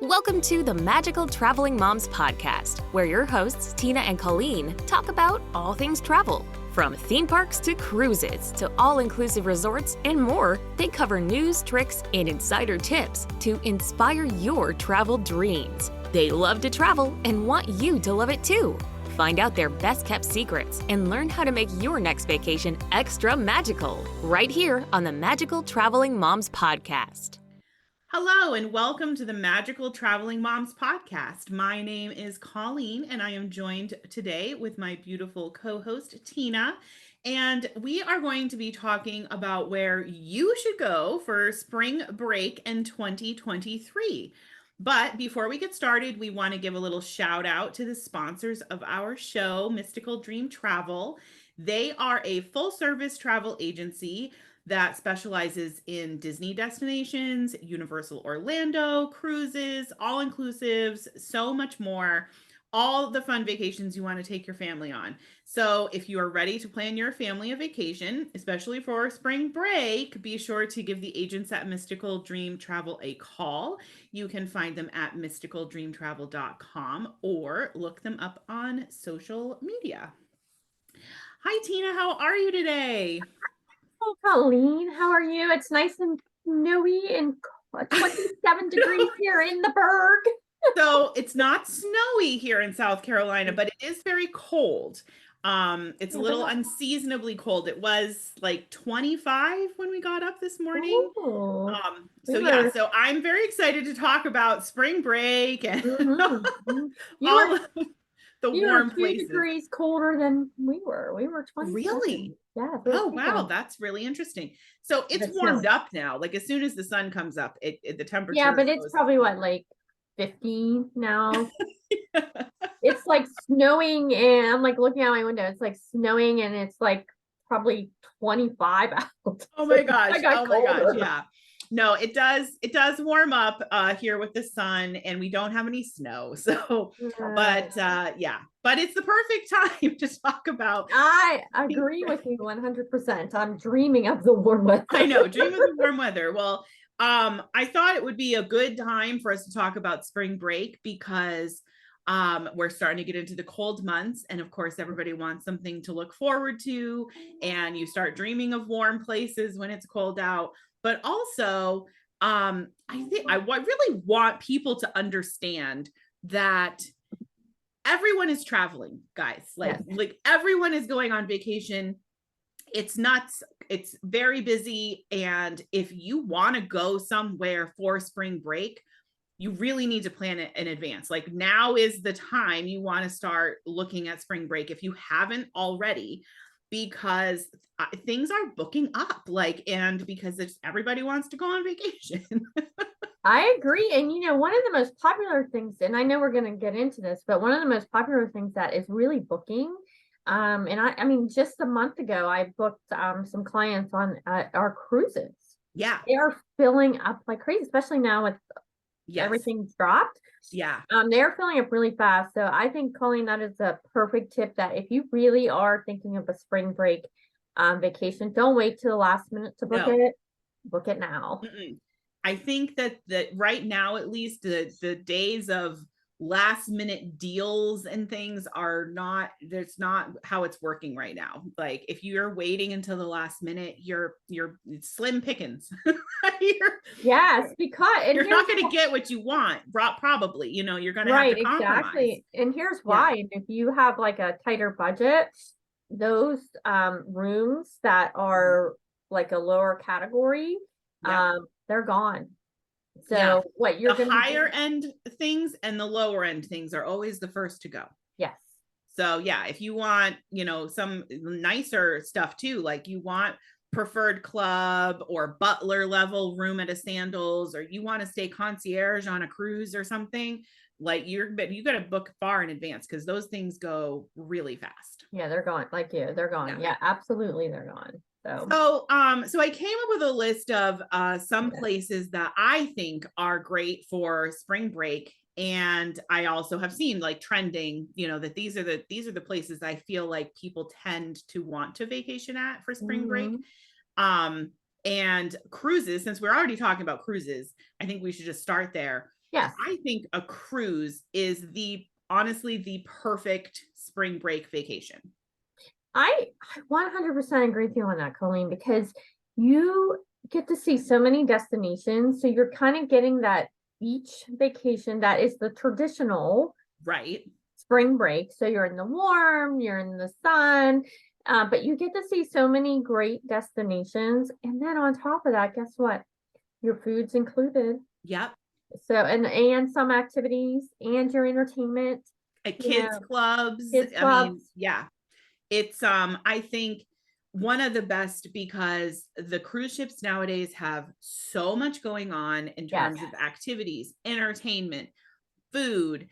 Welcome to the Magical Traveling Moms podcast, where your hosts, Tina and Colleen, talk about all things travel. From theme parks to cruises to all-inclusive resorts and more, they cover news, tricks, and insider tips to inspire your travel dreams. They love to travel and want you to love it too. Find out their best-kept secrets and learn how to make your next vacation extra magical, right here on the Magical Traveling Moms podcast. Hello and welcome to the Magical Traveling Moms podcast. My name is Colleen and I am joined today with my beautiful co-host Tina. And we are going to be talking about where you should go for spring break in 2023. But before we get started, we want to give a little shout out to the sponsors of our show, Mystical Dream Travel. They are a full service travel agency that specializes in Disney destinations, Universal Orlando, cruises, all-inclusives, so much more. All the fun vacations you want to take your family on. So if you are ready to plan your family a vacation, especially for spring break, be sure to give the agents at Mystical Dream Travel a call. You can find them at mysticaldreamtravel.com or look them up on social media. Hi, Tina. How are you today? Oh, Colleen, how are you? It's nice and snowy and 27 degrees here in the Berg. So it's not snowy here in South Carolina, but it is very cold. It's a little unseasonably cold. It was like 25 when we got up this morning. Ooh, So I'm very excited to talk about spring break and all of the warm places. 2 degrees colder than we were. We were 20. Really? Yeah. Oh, wow. That's really interesting. So it's warmed up now. Like as soon as the sun comes up, the temperature. Yeah, but it's probably what, like 15 now. It's like snowing, and I'm like looking out my window. It's like snowing, and it's like probably 25 out. Oh my gosh. Oh my gosh. Yeah. No, it does warm up here with the sun, and we don't have any snow. So, but it's the perfect time to talk about. I agree with you 100%. I'm dreaming of the warm weather. I know, dream of the warm weather. Well, I thought it would be a good time for us to talk about spring break because we're starting to get into the cold months, and of course everybody wants something to look forward to, and you start dreaming of warm places when it's cold out. But also, I really want people to understand that everyone is traveling, guys. Like everyone is going on vacation. It's nuts. It's very busy. And if you want to go somewhere for spring break, you really need to plan it in advance. Like now is the time you want to start looking at spring break if you haven't already, because things are booking up, and because everybody wants to go on vacation. I agree. And one of the most popular things, and I know we're going to get into this, but one of the most popular things that is really booking. And I mean, just a month ago, I booked some clients on our cruises. Yeah. They are filling up like crazy, especially now with everything's dropped. Yeah. They're filling up really fast. So I think, Colleen, that is a perfect tip that if you really are thinking of a spring break vacation, don't wait till the last minute to book it. Book it now. I think that right now, at least the days of last minute deals and things that's not how it's working right now. Like if you're waiting until the last minute, you're slim pickings. Yes, because you're not going to get what you want, probably, you're going to have to compromise. Exactly. And here's why. Yeah. If you have like a tighter budget, those rooms that are like a lower category, they're gone. So what you're the higher end things and the lower end things are always the first to go. Yes. So if you want, some nicer stuff too, like you want preferred club or butler level room at a Sandals, or you want to stay concierge on a cruise or something, like you got to book far in advance because those things go really fast. Yeah, they're gone. They're gone. Yeah, absolutely, they're gone. So I came up with a list of some places that I think are great for spring break, and I also have seen like trending, that these are the places I feel like people tend to want to vacation at for spring break. And cruises, since we're already talking about cruises, I think we should just start there. Yes. I think a cruise is honestly the perfect spring break vacation. I 100% agree with you on that, Colleen, because you get to see so many destinations. So you're kind of getting that beach vacation that is the traditional Right. spring break. So you're in the warm, you're in the sun, but you get to see so many great destinations. And then on top of that, guess what? Your food's included. Yep. So and some activities and your entertainment, At you kids know, clubs. kids I mean, clubs. yeah. It's I think one of the best because the cruise ships nowadays have so much going on in Yes. terms of activities, entertainment, food.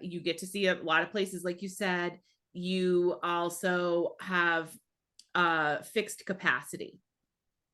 You get to see a lot of places, like you said. You also have fixed capacity.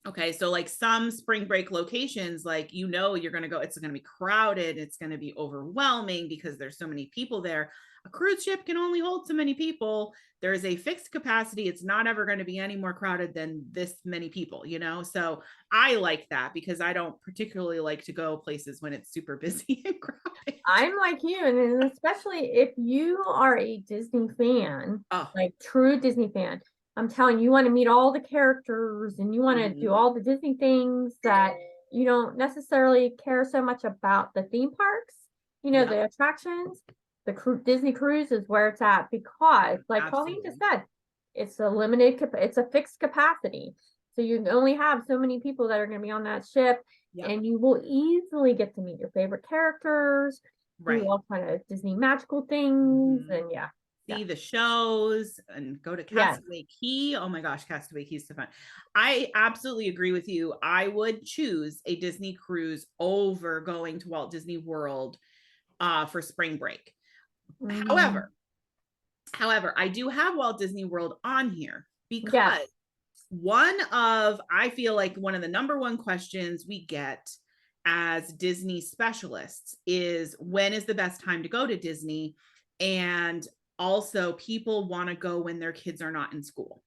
Okay, so like some spring break locations, like you're going to go, it's going to be crowded, it's going to be overwhelming because there's so many people there. A cruise ship can only hold so many people. There is a fixed capacity. It's not ever going to be any more crowded than this many people, So I like that because I don't particularly like to go places when it's super busy and crowded. I'm like you, and especially if you are a Disney fan, Oh, like true Disney fan, I'm telling you, you want to meet all the characters and you want to do all the Disney things that you don't necessarily care so much about the theme parks, yep, the attractions. The Disney cruise is where it's at because, like Colleen absolutely. just said, it's it's a fixed capacity. So you only have so many people that are going to be on that ship, Yep, and you will easily get to meet your favorite characters, do right. all kind of Disney magical things, and yeah. See the shows and go to Yes. Castaway Key. Oh my gosh, Castaway Key is so fun. I absolutely agree with you. I would choose a Disney cruise over going to Walt Disney World for spring break. Mhm. However, I do have Walt Disney World on here Yes. because I feel like one of the number one questions we get as Disney specialists is when is the best time to go to Disney? And also, people want to go when their kids are not in school.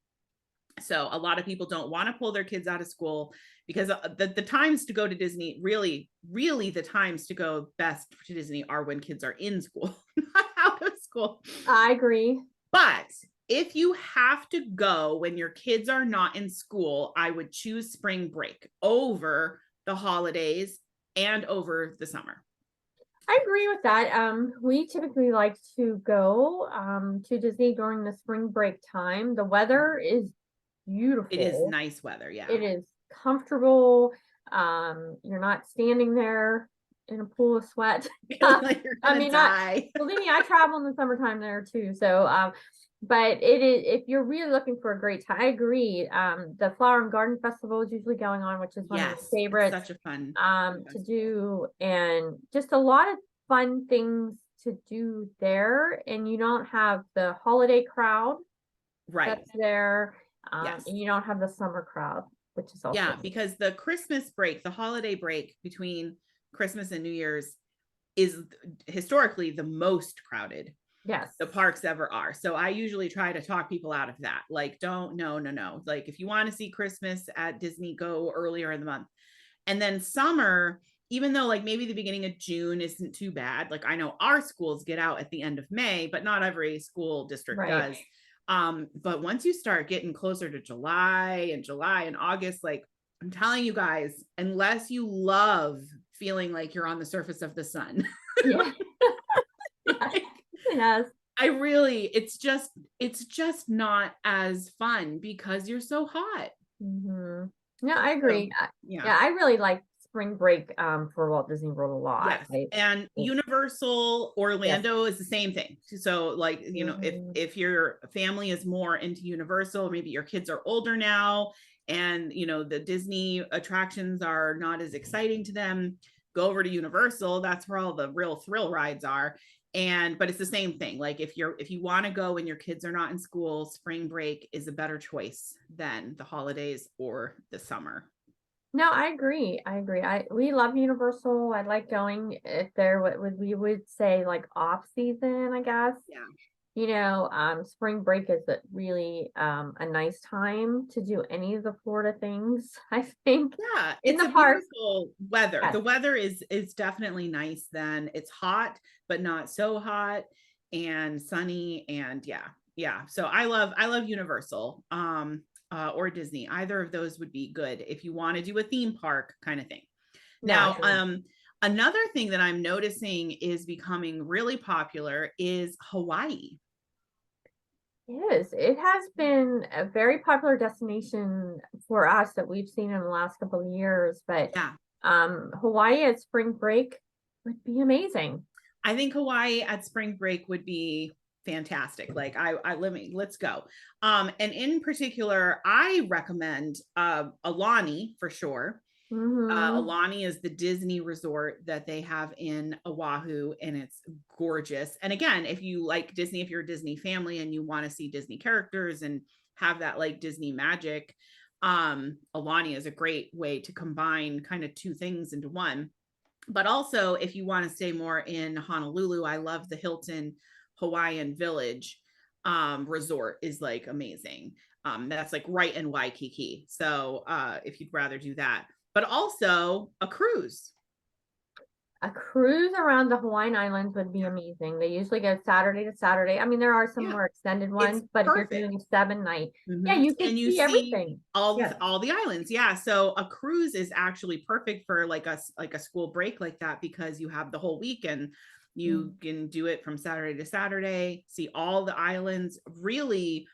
So a lot of people don't want to pull their kids out of school because the times to go to Disney, really, really the times to go best to Disney are when kids are in school, not out of school. I agree. But if you have to go when your kids are not in school, I would choose spring break over the holidays and over the summer. I agree with that. We typically like to go to Disney during the spring break time. The weather is It is beautiful. nice weather, yeah. It is comfortable. You're not standing there in a pool of sweat. Feeling like you're gonna die. Believe me, I travel in the summertime there too. So, but it is, if you're really looking for a great time, I agree. The Flower and Garden Festival is usually going on, which is one of my Yes, favorites. such a fun to do, and just a lot of fun things to do there. And you don't have the holiday crowd right. that's there. Yes. And you don't have the summer crowd, which is also because the Christmas break, the holiday break between Christmas and New Year's is historically the most crowded yes the parks ever are. So I usually try to talk people out of that. Like, no. Like, if you want to see Christmas at Disney, go earlier in the month. And then summer, even though like maybe the beginning of June isn't too bad. Like, I know our schools get out at the end of May, but not every school district does. But once you start getting closer to July and August, like, I'm telling you guys, unless you love feeling like you're on the surface of the sun. Yeah. Yes. It's just not as fun because you're so hot. Mm-hmm. No, I agree. So, yeah. I really like spring break for Walt Disney World a lot. Yes. And Universal Orlando yes. is the same thing. So like, if your family is more into Universal, maybe your kids are older now and the Disney attractions are not as exciting to them, go over to Universal. That's where all the real thrill rides are. But it's the same thing. Like, if you want to go when your kids are not in school, spring break is a better choice than the holidays or the summer. No, I agree. We love Universal. I like going if there we would say like off season, I guess. Yeah. spring break is really a nice time to do any of the Florida things, I think. Yeah, In it's the a park. beautiful weather. Yes. The weather is definitely nice then. It's hot, but not so hot, and sunny, and yeah. So I love Universal or Disney. Either of those would be good if you want to do a theme park kind of thing. No, I Now, agree. another thing that I'm noticing is becoming really popular is Hawaii. Yes, it has been a very popular destination for us that we've seen in the last couple of years, but Yeah. Hawaii at spring break would be amazing. I think Hawaii at spring break would be fantastic. Like let's go. And in particular, I recommend Alani for sure. Mm-hmm. Alani is the Disney resort that they have in Oahu, and it's gorgeous. And again, if you like Disney, if you're a Disney family and you want to see Disney characters and have that like Disney magic, Alani is a great way to combine kind of two things into one. But also, if you want to stay more in Honolulu, I love the Hilton Hawaiian Village resort is like amazing. That's like right in Waikiki. So if you'd rather do that, but also a cruise. A cruise around the Hawaiian Islands would be amazing. They usually go Saturday to Saturday. I mean, there are some Yeah, more extended it's ones, but if you're perfect. doing a 7 night, yeah, Mm-hmm. you could And you see see everything. all Yes. all the islands. Yeah, so a cruise is actually perfect for like a school break like that, because you have the whole week and you can do it from Saturday to Saturday, see all the islands, really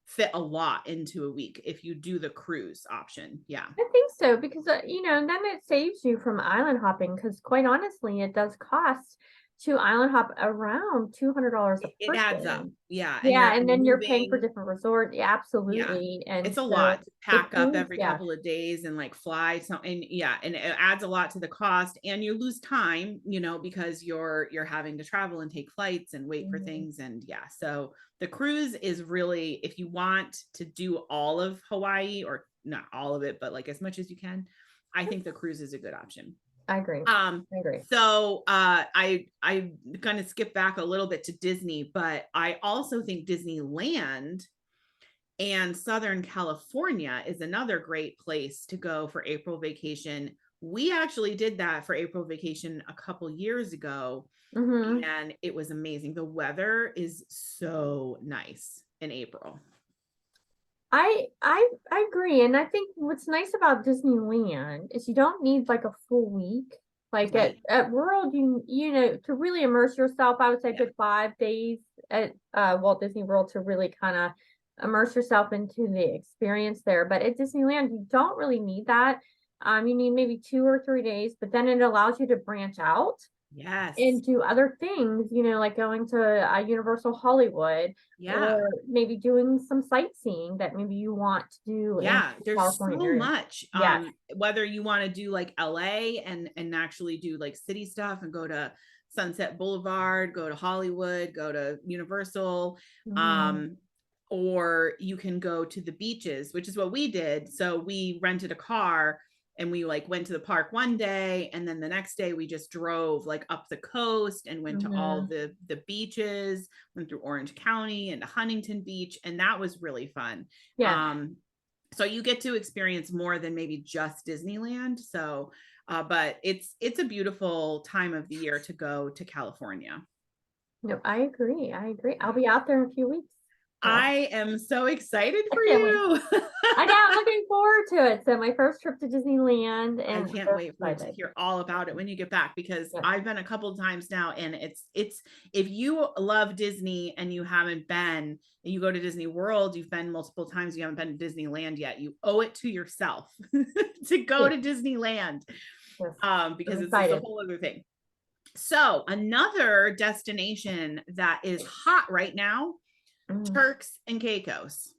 fit a lot into a week if you do the cruise option. Yeah. I think so because and then it saves you from island hopping because quite honestly, it does cost to island hop around $200 a It adds up. person. Yeah, and you're Yeah, and then you're paying for moving. different resort. Yeah, Yeah, absolutely. And it's a so lot to the pack up cruise, every yeah. couple of days and like fly. So, and yeah, and it adds a lot to the cost, and you lose time, because you're having to travel and take flights and wait for Mhm. things. And yeah, so the cruise is really, if you want to do all of Hawaii, or not all of it, but like as much as you can, I think the cruise is a good option. I agree. I agree. So I'm gonna skip back a little bit to Disney, but I also think Disneyland and Southern California is another great place to go for April vacation. We actually did that for April vacation a couple years ago, Mm-hmm. and it was amazing. The weather is so nice in April. I agree. And I think what's nice about Disneyland is you don't need like a full week. Like Right. at World, to really immerse yourself, I would say a Yeah. good 5 days at Walt Disney World to really kind of immerse yourself into the experience there. But at Disneyland, you don't really need that. You need maybe 2 or 3 days, but then it allows you to branch out Yes. and do other things, like going to Universal Hollywood Yeah. or maybe doing some sightseeing that maybe you want to do in Yeah, the there's California so area. much. Yes. Whether you want to do like LA and actually do like city stuff and go to Sunset Boulevard, go to Hollywood, go to Universal, Mhm. um, or you can go to the beaches, which is what we did. So we rented a car and we like went to the park one day, and then the next day we just drove like up the coast and went to all Mhm. the beaches, went through Orange County and to Huntington Beach, and that was really fun. Yes. So you get to experience more than maybe just Disneyland. So but it's a beautiful time of the year to go to California. No, I agree. I agree. I'll Yeah. be out there in a few weeks. So I am so excited I for can't wait. you. I know, I'm looking forward to it. So my first trip to Disneyland I and I'm can't very wait for to excited. hear all about it when you get back, because Yes. I've been a couple of times now, and it's if you love Disney and you haven't been, and you go to Disney World, you've been multiple times, you haven't been to Disneyland yet, you owe it to yourself to go Yes. to Disneyland, Yes. because I'm it's a excited. whole other thing. So another destination that is hot right now, Mm. Turks and Caicos.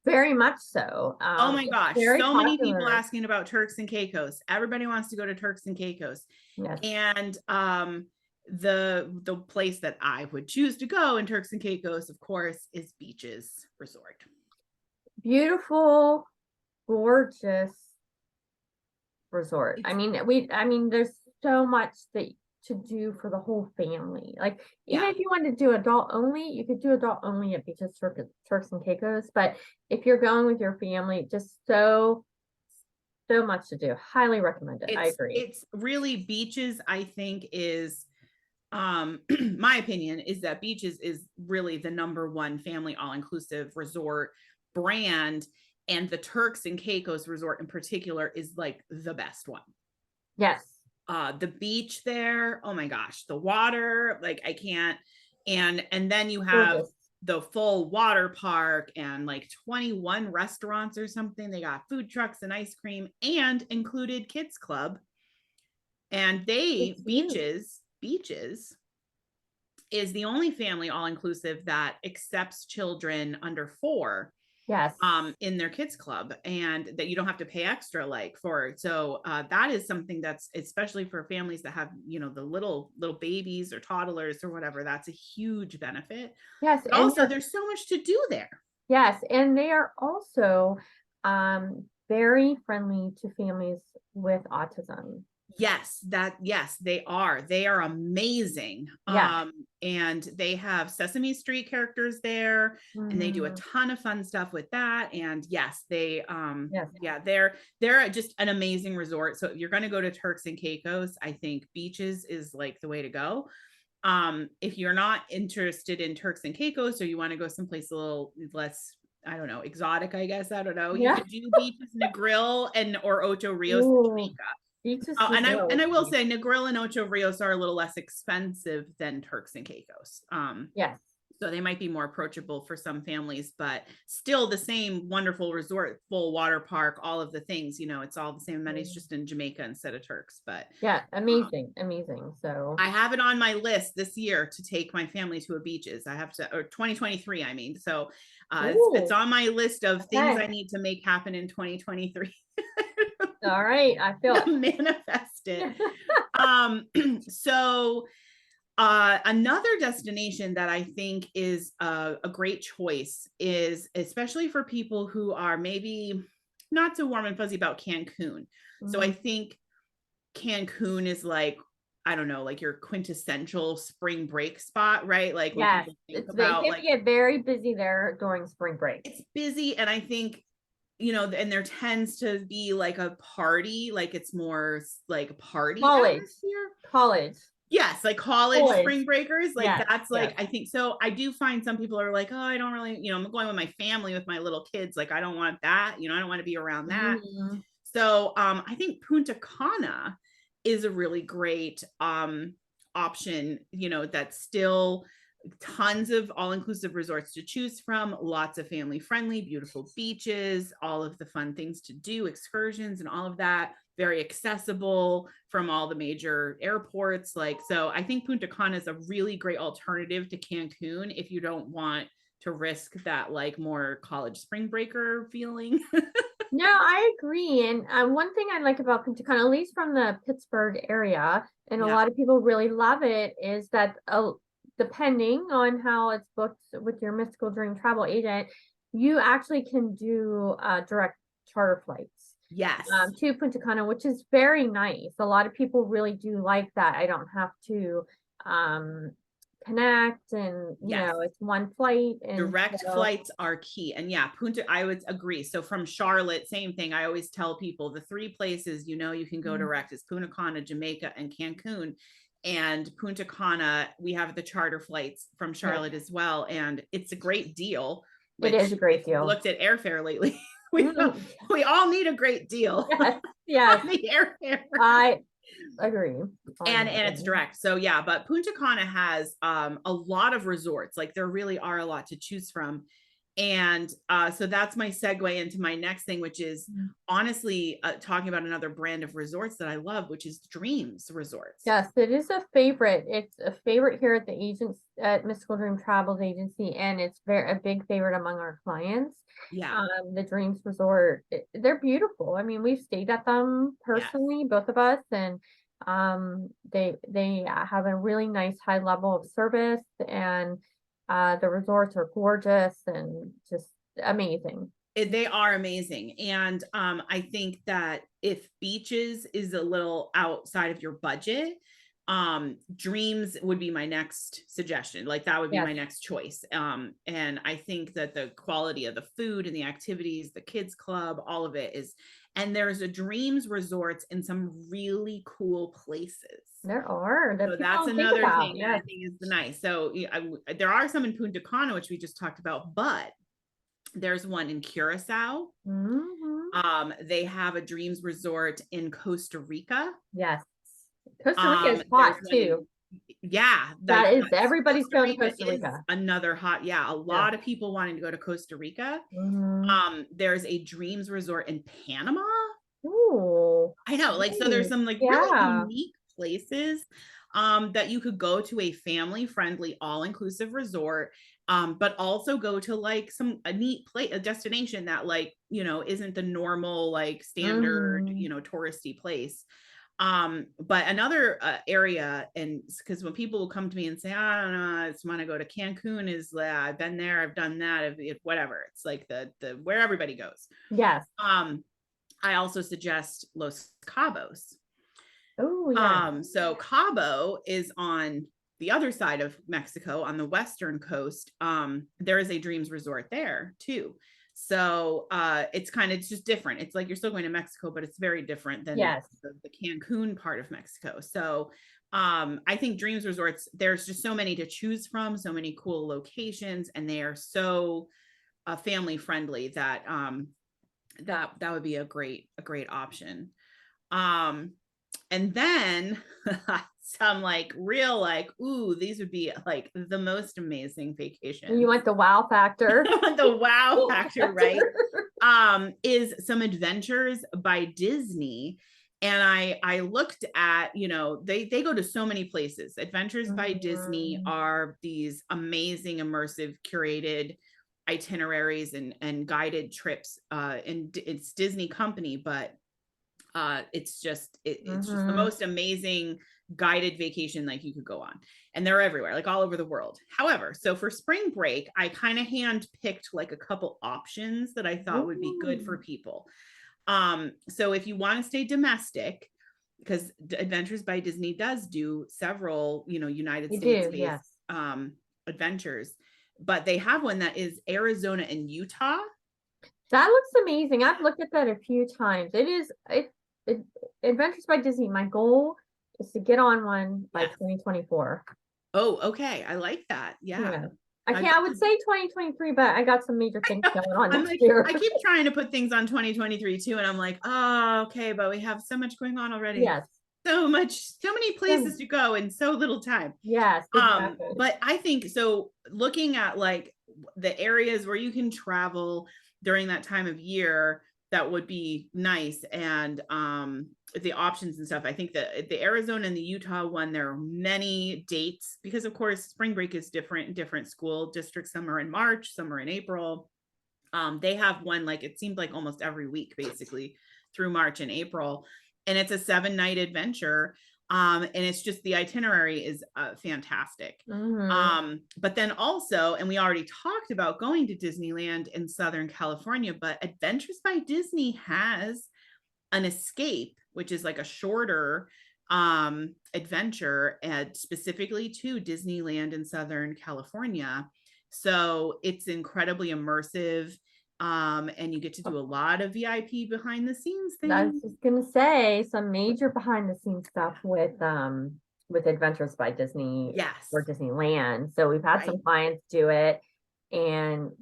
Very much so. Oh my It's gosh, very so many people popular. asking about Turks and Caicos. Everybody wants to go to Turks and Caicos. Yes. And the place that I would choose to go in Turks and Caicos, of course, is Beaches Resort. Beautiful, gorgeous resort. I mean, there's so much that to do for the whole family. Like even Yeah. if you wanted to do adult only, you could do adult only at Beaches, Turks and Caicos. But if you're going with your family, just so much to do. Highly recommend it. I agree. It's really Beaches, I think, is my opinion is that Beaches is really the number one family all-inclusive resort brand, and the Turks and Caicos resort in particular is like the best one. Yes. The beach there, oh my gosh, the water, like I can't. And then you have Gorgeous. the full water park and like 21 restaurants or something. They got food trucks and ice cream and included kids club. And It's huge. Beaches is the only family all-inclusive that accepts children under 4 Yes. in their kids club, and that you don't have to pay extra like for. So that is something that's especially for families that have, you know, the little babies or toddlers or whatever, that's a huge benefit. Yes. But And also there's so much to do there. yes, and they are also very friendly to families with autism. Yes, they are amazing. Yeah. And they have Sesame Street characters there, and they do a Mhm. ton of fun stuff with that. And yes, they Yes. yeah, they're just an amazing resort. So if you're going to go to Turks and Caicos, I think Beaches is like the way to go. If you're not interested in Turks and Caicos, or you want to go someplace a little less, I don't know, exotic, I guess, I don't know, you Yeah. could do Beaches, Negril, and or Ocho Rios in Ooh, Jamaica. Beaches And I will Negril. say Negril and Ocho Rios are a little less expensive than Turks and Caicos. Yes. So they might be more approachable for some families, but still the same wonderful resort, full water park, all of the things, you know, it's all the same amenities, just in Jamaica instead of Turks. But Yeah, amazing, amazing. So I have it on my list this year to take my family to a Beaches. I have to, or 2023, I mean. So it's ooh, on my list of things okay. I need to make happen in 2023. All right, I feel it. Manifest it. So another destination that I think is a great choice is, especially for people who are maybe not so warm and fuzzy about Cancun. So I Mhm. think Cancun is like, I don't know, like your quintessential spring break spot, right? Like when Yes, people think they about, can like, get very busy there during spring break. it's busy. And I think, you know, and there tends to be like a party, like it's more like party College, atmosphere. college, Yes, like college college. spring breakers, like Yes, that's yes. like, I think so. I do find some people are like, oh, I don't really, you know, I'm going with my family with my little kids, like I don't want that, you know, I don't want to be around that. Mhm. So I think Punta Cana is a really great option, you know, that's still tons of all-inclusive resorts to choose from, lots of family friendly, beautiful beaches, all of the fun things to do, excursions and all of that, very accessible from all the major airports. Like, so I think Punta Cana is a really great alternative to Cancun if you don't want to risk that like more college spring breaker feeling. No, I agree. And one thing I like about Punta Cana, at least from the Pittsburgh area, and a Yeah. lot of people really love it, is that depending on how it's booked with your Mystical Dream travel agent, you actually can do direct charter flights Yes. to Punta Cana, which is very nice. A lot of people really do like that. I don't have to connect, and you Yes. know, it's one flight, and Direct so flights are key. And yeah, I would agree. So from Charlotte, same thing. I always tell people the 3 places, you know, you can go direct is Punta Cana, Jamaica, and Cancun. And Punta Cana, we have the charter flights from Charlotte as well. And it's a great deal, it is which a great if you've deal. looked at airfare lately, Mhm. we all need a great deal. Yes, yes, on the airfare. I agree. And it's direct. So yeah, but Punta Cana has a lot of resorts. Like there really are a lot to choose from. And so that's my segue into my next thing, which is honestly talking about another brand of resorts that I love, which is Dreams Resorts. Yes, it is a favorite. It's a favorite here at the agents at Mystical Dream Travels Agency, and it's a big favorite among our clients. Yeah. The Dreams Resort, they're beautiful. I mean, we've stayed at them personally, both of us, and they have a really nice high level of service, and the resorts are gorgeous and just amazing. They are amazing. And I think that if Beaches is a little outside of your budget, Dreams would be my next suggestion. Like that would be Yes. my next choice. And I think that the quality of the food and the activities, the kids club, all of it is, and there's a Dreams resorts in some really cool places. There are. So that's another thing that I think is nice. So there are some in Punta Cana, which we just talked about, but there's one in Curacao. They have a Dreams resort in Costa Rica. Yes. Costa Rica is hot too. That is everybody's going to Costa Rica. Another hot, a lot of people wanting to go to Costa Rica. There's a Dreams resort in Panama. Ooh, I know, like so there's some like really unique places that you could go to a family-friendly, all-inclusive resort, but also go to like a neat place, a destination that like, isn't the normal like standard, touristy place. But another area, and because when people will come to me and say, I don't know, I just want to go to Cancun, is I've been there, I've done that, whatever. It's like the where everybody goes. Yes. I also suggest Los Cabos. Oh, yeah. So Cabo is on the other side of Mexico, on the western coast. There is a Dreams resort there too. So it's just different. It's like you're still going to Mexico, but it's very different than the Cancun part of Mexico. So I think Dreams resorts, there's just so many to choose from, so many cool locations, and they are so family friendly that that would be a great option. And then some like real like, ooh, these would be like the most amazing vacation. You want the wow factor? The wow factor, right? Is some Adventures by Disney. And I looked at, they go to so many places. Adventures by Disney are these amazing, immersive, curated itineraries and guided trips. And it's Disney company, but it's just just the most amazing guided vacation like you could go on, and they're everywhere, like all over the world. However, so for spring break, I kind of hand picked like a couple options that I thought would be good for people. So if you want to stay domestic, because Adventures by Disney does do several, United States based adventures, but they have one that is Arizona and Utah. That looks amazing. I've looked at that a few times. Adventures by Disney. My goal is to get on one by 2024. Oh, okay. I like that. Yeah. I would say 2023, but I got some major things going on next year. I keep trying to put things on 2023 too, and I'm like, oh, okay, but we have so much going on already. Yes. So many places to go in so little time. Yes. Exactly. But I think so, looking at like the areas where you can travel during that time of year, that would be nice. And the options and stuff, I think that the Arizona and the Utah one, there are many dates, because of course spring break is different in different school districts. Some are in March, some are in April. They have one, like it seemed like almost every week basically through March and April, and it's a 7-night adventure. And it's just, the itinerary is fantastic. But then also, and we already talked about going to Disneyland in Southern California, but Adventures by Disney has an Escape, which is like a shorter adventure, and specifically to Disneyland in Southern California. So it's incredibly immersive. And you get to do a lot of VIP behind the scenes things. I was just gonna say some major behind the scenes stuff with Adventures by Disney, or Disneyland. So we've had some clients do it and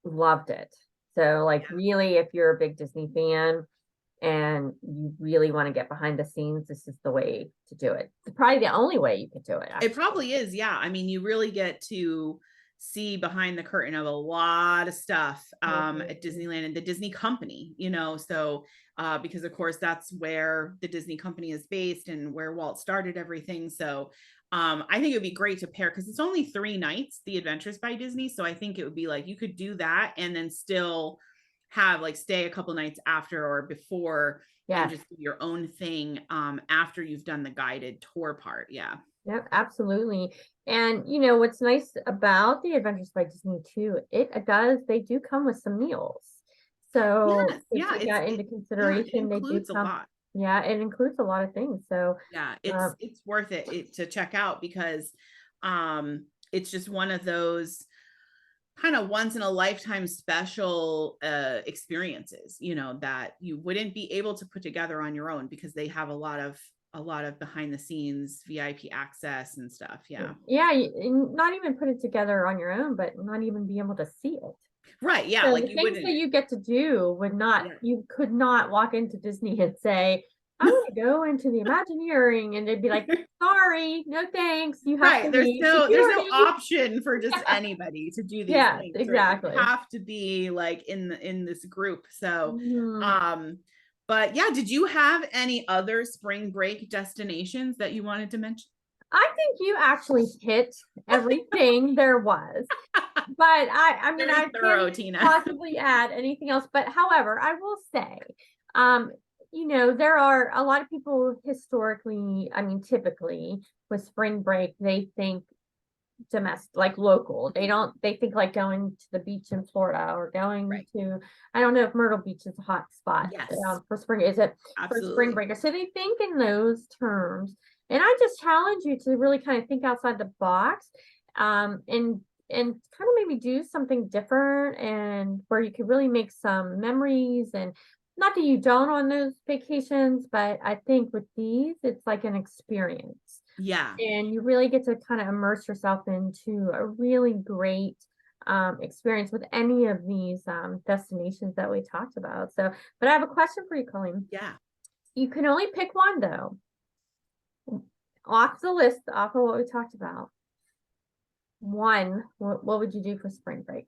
loved it. So like really, if you're a big Disney fan and you really want to get behind the scenes, this is the way to do it. It's probably the only way you could do it. Actually. It probably is. Yeah. I mean, you really get to see behind the curtain of a lot of stuff at Disneyland and the Disney company, so because of course that's where the Disney company is based and where Walt started everything. So I think it would be great to pair, because it's only 3 nights, the Adventures by Disney. So I think it would be like you could do that and then still have like stay a couple nights after or before and just do your own thing after you've done the guided tour part. Yep, absolutely. And what's nice about the Adventures by Disney too, they do come with some meals. So take that into consideration. They do come. Yeah, it includes a lot of things. So Yeah, um, it's worth it to check out because it's just one of those kind of once in a lifetime special experiences, that you wouldn't be able to put together on your own because they have a lot of behind the scenes VIP access and stuff. Yeah. yeah, not even put it together on your own, but not even be able to see it. Right. Yeah. So Like the you things wouldn't. that you get to do Yeah. you could not walk into Disney and say, I want to go into the Imagineering, and they'd be like, sorry, no thanks. You have to Right. There's meet no security. option for just Yeah, anybody to do these yes, things, right? You exactly. have to be like in this group. So Mhm. um but yeah, did you have any other spring break destinations that you wanted to mention? I think you actually hit everything there was. But I mean, Very I can't thorough, even Tina. possibly add anything else. But however, I will say, um, there are a lot of people historically, I mean, typically with spring break, they think domestic, like local. They think like going to the beach in Florida or going Right. to, I don't know if Myrtle Beach is a hot spot Yes, for spring. Is it for spring absolutely. breakers? So they think in those terms. And I just challenge you to really kind of think outside the box, and kind of maybe do something different and where you could really make some memories. And not that you don't on those vacations, but I think with these, it's like an experience Yeah. and you really get to kind of immerse yourself into a really great experience with any of these destinations that we talked about. So, but I have a question for you, Colleen. Yeah. You can only pick one though, off the list, off of what we talked about. One, what would you do for spring break?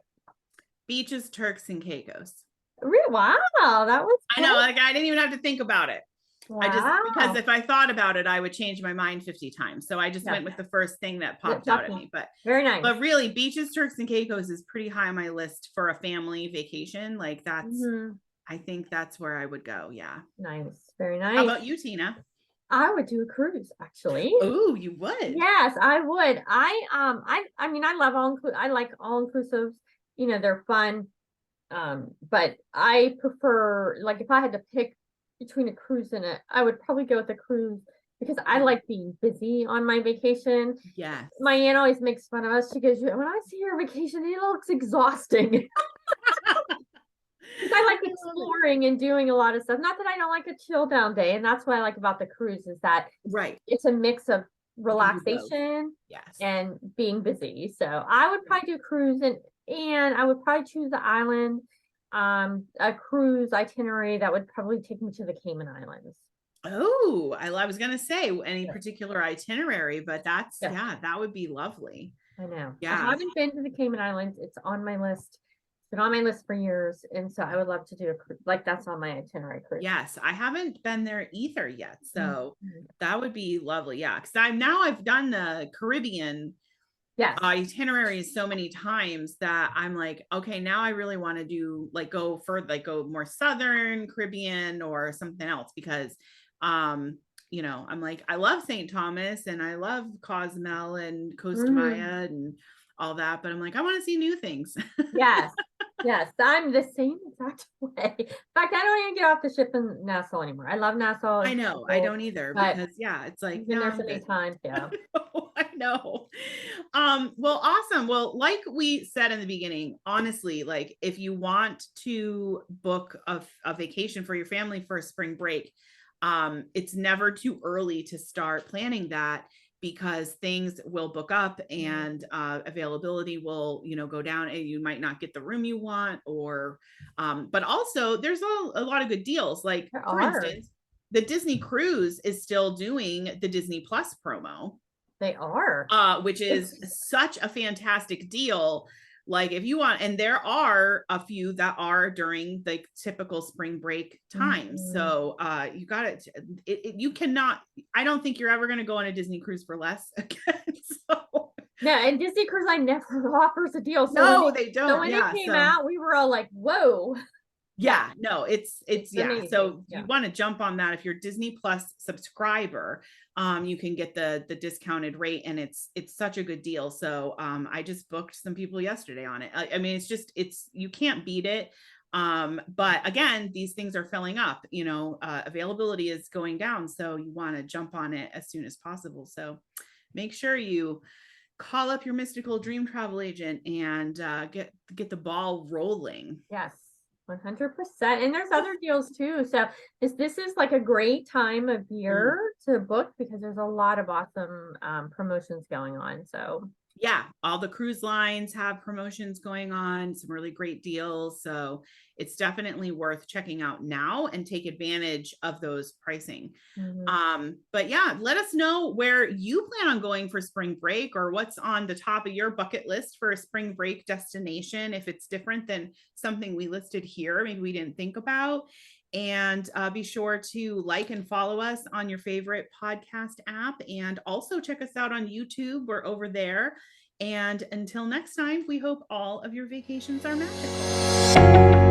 Beaches, Turks, and Caicos. Wow, that was I know, quick. like I didn't even have to think about it. Because Wow. if I thought about it, I would change my mind 50 times. So I just Yeah, went with the first thing that that popped out popped at up. me. But Very nice. but really, beaches, Turks, and Caicos is pretty high on my list for a family vacation. Like Mhm. I think that's where I would go. Yeah. Nice. Very How nice. about you, Tina? I would do a cruise actually. Oh, you would. Yes, I would. I mean I love I like all inclusives. They're fun. But I prefer like if I had to pick between a cruise and I would probably go with a cruise because I Yeah. like being busy on my vacation. Yes. My aunt always makes fun of us. She goes, when I see your vacation, it looks exhausting. Because I like I love it. exploring and doing a lot of stuff. Not that I don't like a chill down day. And that's what I like about the cruise is that Right. it's a mix of You can do both. relaxation Yes. and being busy. So I would probably do cruise and I would probably choose the island, a cruise itinerary that would probably take me to the Cayman Islands. Oh, I was gonna say any Yeah. particular itinerary, but that's Yeah, yeah, that would be lovely. I know. I Yeah. haven't been to the Cayman Islands. It's on my list. It's been on my list for years. And so I would love to do a cruise. Like that's on my itinerary cruise. Yes, I haven't been there either yet. So Mhm. that would be lovely. Yeah. Cause I've done the Caribbean Yes. itineraries so many times that I'm like, okay, now I really want to do like go further, like go more Southern Caribbean or something else because, I'm like, I love St. Thomas and I love Cozumel and Costa Mhm. Maya and all that, but I'm like, I want to see new things. Yes. Yes. I'm the same exact way. In fact, I don't even get off the ship in Nassau anymore. I love Nassau. I It's know, I beautiful, don't either but because yeah, it's like, I've been no, there I'm so many good. times. Yeah. I know. Well, awesome. Well, like we said in the beginning, honestly, like if you want to book a vacation for your family for a spring break, it's never too early to start planning that because things will book up and availability will, go down and you might not get the room you want or but also there's a lot of good deals. Like There for are. instance, the Disney cruise is still doing the Disney Plus promo, They are. which is such a fantastic deal. Like if you want, and there are a few that are during the typical spring break time. Mhm. So you got you cannot, I don't think you're ever going to go on a Disney cruise for less again. So Yeah, and Disney Cruise Line never offers a deal. no, they So don't. when it Yeah. came So out, we were all like, "Whoa!" Yeah, yeah, no, it's it's yeah. amazing. So you Yeah. want to jump on that if you're Disney Plus subscriber, you can get the discounted rate and it's such a good deal. So I just booked some people yesterday on it. I mean, it's you can't beat it. But again, these things are filling up, availability is going down. So you want to jump on it as soon as possible. So make sure you call up your mystical dream travel agent and get the ball rolling. Yes, 100%. And there's other deals too. So this is like a great time of year to book because there's a lot of awesome promotions going on. So yeah, all the cruise lines have promotions going on, some really great deals. So it's definitely worth checking out now and take advantage of those pricing. But yeah, let us know where you plan on going for spring break or what's on the top of your bucket list for a spring break destination. If it's different than something we listed here, maybe we didn't think about. And be sure to like and follow us on your favorite podcast app, and also check us out on YouTube. We're over there. And until next time, we hope all of your vacations are magical.